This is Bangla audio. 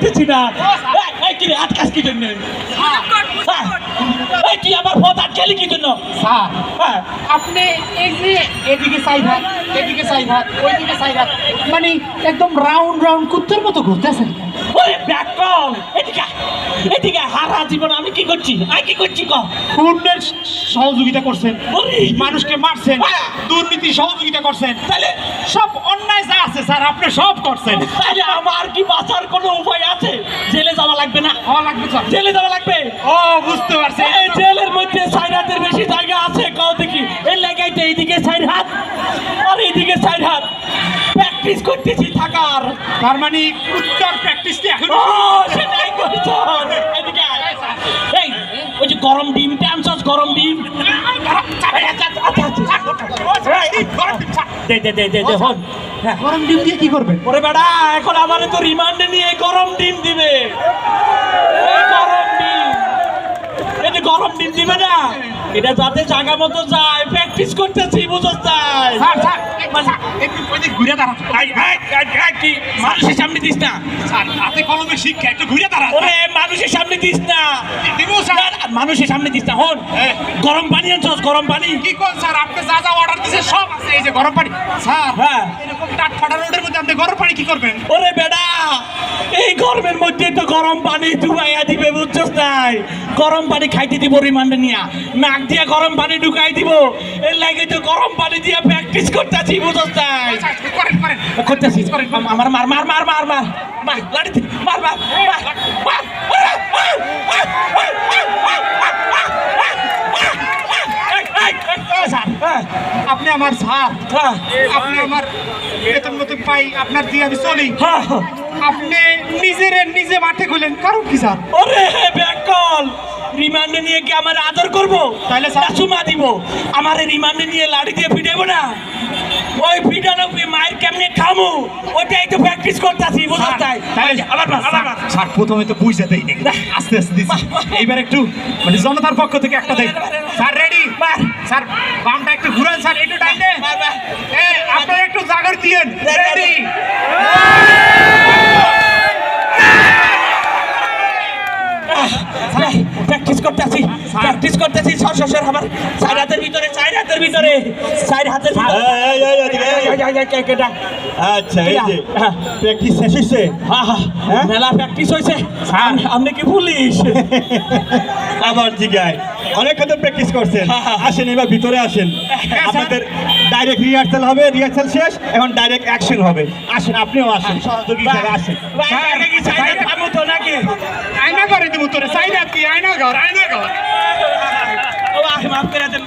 পারতেছি না। এই কি রে আটকাস কি জন্য? এই তুই আমার পথ আটকালি কি জন্য? স্যার হ্যাঁ আপনি এই যে এদিকে সাইড হাত এদিকে সাইড হাত ওইদিকে সাইড হাত মানে একদম রাউন্ড রাউন্ড কুত্তার মতো ঘুরতেছেন। ওরে ব্যাকল এদিকে এদিকে হারা জীবন আমি কি করছি? আমি কি করছি ক? খুনের সহযোগিতা করছেন, ওরে মানুষকে মারছেন, হ্যাঁ। দুর্নীতি সহযোগিতা করছেন, তাহলে সব অন্যায় যা আছে স্যার আপনি সব করছেন। তাহলে আমার কি বাঁচার কোনো উপায় আছে? জেলে যাওয়া লাগবে না? হওয়া লাগবে স্যার। জেলে যাওয়া লাগবে? ও বুঝতে পারছি। এই জেলের মধ্যে সাইড হাতের বেশি জায়গা আছে কও দেখি। এই লাগাইতে এইদিকে সাইড হাত আর এইদিকে সাইড হাত প্র্যাকটিস করতেছি থাকার। তার মানে কুত্তার প্র্যাকটিসটি এখন ও সেটাই করছ। এদিকে আয়। এই ওই যে গরম ডিমটা আনছস গরম ডিম। দে দে দে দে দে হন। হ্যাঁ গরম ডিম দিয়ে কি করবেন? ওরে বেটা এখন আমারে তো রিমান্ডে নিয়ে গরম ডিম দিবে। এই গরম ডিম এই যে গরম ডিম দিবে না এটা যাতে জায়গা মতো যায় প্র্যাকটিস করতেছি বুঝছ তাই। স্যার স্যার একটু ওইদিকে ঘুরে দাঁড়ান। কি মানুষের সামনে দিস না। স্যার হাতে কলমে শিক্ষা একটু ঘুরে দাঁড়ান। ওরে মানুষের সামনে দিস না। দিব স্যার। মানুষের সামনে দিস না। হন গরম পানি আনছস গরম পানি। কি কোন স্যার আপনি যা যা অর্ডার দিয়েছেন সব আছে এই যে গরম পানি। স্যার হ্যাঁ এরকম টাট ফাটা রোডের মধ্যে আপনি গরম পানি কি করবেন? ওরে বেটা এই গরমের মধ্যে তো গরম পানি ডুবাইয়া দিবে বুঝছস তাই। গরম পানি খাইতে দিব রিমান্ডে নিয়া নাক দিয়া গরম পানি ঢুকাই দিব। এর লাগে তো গরম পানি দিয়া প্র্যাকটিস করতেছি বুঝছস তাই। করেন করেন করতেছি আমার মার মার মার মার মার মার লাড়ি মার মার মার আপনি আমার স্যার, আপনি আমার বেতন মতো পাই আপনার দিয়ে আমি চলি। আপনি নিজে মাঠে খুলেন কারণ কি স্যার? ওরে ব্যাকল রিমান্ডে নিয়ে কি আমার আদর করবো? তাহলে স্যার চুমা দিব। আমার রিমান্ডে নিয়ে লাড়ি দিয়ে পিটাবো না? ওই পিটানো মায়ের কেমনে খামু ওইটাই তো প্র্যাকটিস করতেছি বুঝছ তাই। আবার স্যার প্রথমে তো বুঝে দেই নাকি আস্তে আস্তে দিচ্ছি। এইবার একটু মানে জনতার পক্ষ থেকে একটা দেই। Sir ready? স্যার বামটা একটু ঘুরান স্যার একটু ডাইনে। আপনারা একটু জাগার দিয়েন। রেডি? প্র্যাকটিস করতেছি সর আমার চার হাতের ভিতরে চার হাতের ভিতরে। আচ্ছা এই যে প্র্যাকটিস শেষ হয়েছে। মেলা প্র্যাকটিস হয়েছে। আপনি কি পুলিশ? আবার জিগায় অনেক কথা প্র্যাকটিস করছেন। আসেন এবার ভিতরে আসেন। আপনাদের ডাইরেক্ট রিহার্সাল হবে, রিহার্সাল শেষ এখন ডাইরেক্ট অ্যাকশন হবে। আসেন আপনিও আসেন সহযোগী হিসেবে আসেন। নাকি আয়না করে দেবো তোরে চাইনা কি আয়না ঘর মাফ করে দেন।